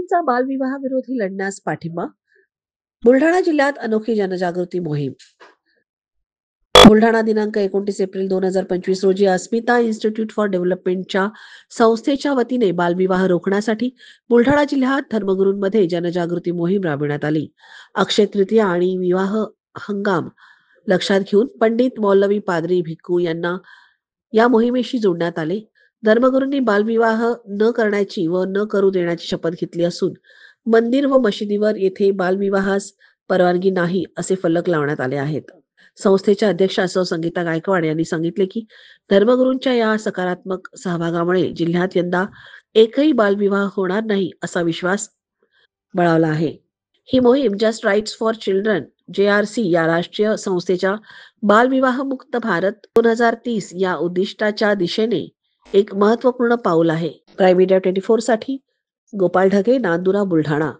धर्मगुरूंचा बालविवाह विरोधी लढण्यास पाठिंबा. बुलढाणा जिल्ह्यात अनोखी जनजागृती मोहीम. बुलढाणा दिनांक 29 एप्रिल 2025 रोजी अस्मिता इन्स्टिट्यूट फॉर डेव्हलपमेंटच्या संस्थेच्या वतीने बालविवाह रोखण्यासाठी बुलढाणा जिल्ह्यात धर्मगुरूंमध्ये जनजागृती मोहीम राबविण्यात आली. अक्षय तृतीया आणि विवाह हंगाम लक्षात घेऊन पंडित मौलवी पादरी भिक्खू यांना या मोहिमेशी जोडण्यात आले. धर्मगुरूंनी बालविवाह न करण्याची व न करू देण्याची शपथ घेतली असून मंदिर व मशिदीवर येथे बालविवाहास परवानगी नाही असे फलक लावण्यात आले आहेत. संस्थेच्या अध्यक्षा सौ संगीता गायकवाड यांनी सांगितले की धर्मगुरूंच्या या सकारात्मक सहभागामुळे जिल्ह्यात यंदा एकही बालविवाह होणार नाही असा विश्वास बळावला आहे. ही मोहीम Just Rights for Children JRC या राष्ट्रीय संस्थेच्या बालविवाह मुक्त भारत 2030 या उद्दिष्टाच्या दिशेने एक महत्वपूर्ण पाऊल आहे. प्राईम मीडिया 24 साठी गोपाल ढगे, नांदुरा, बुलढाणा.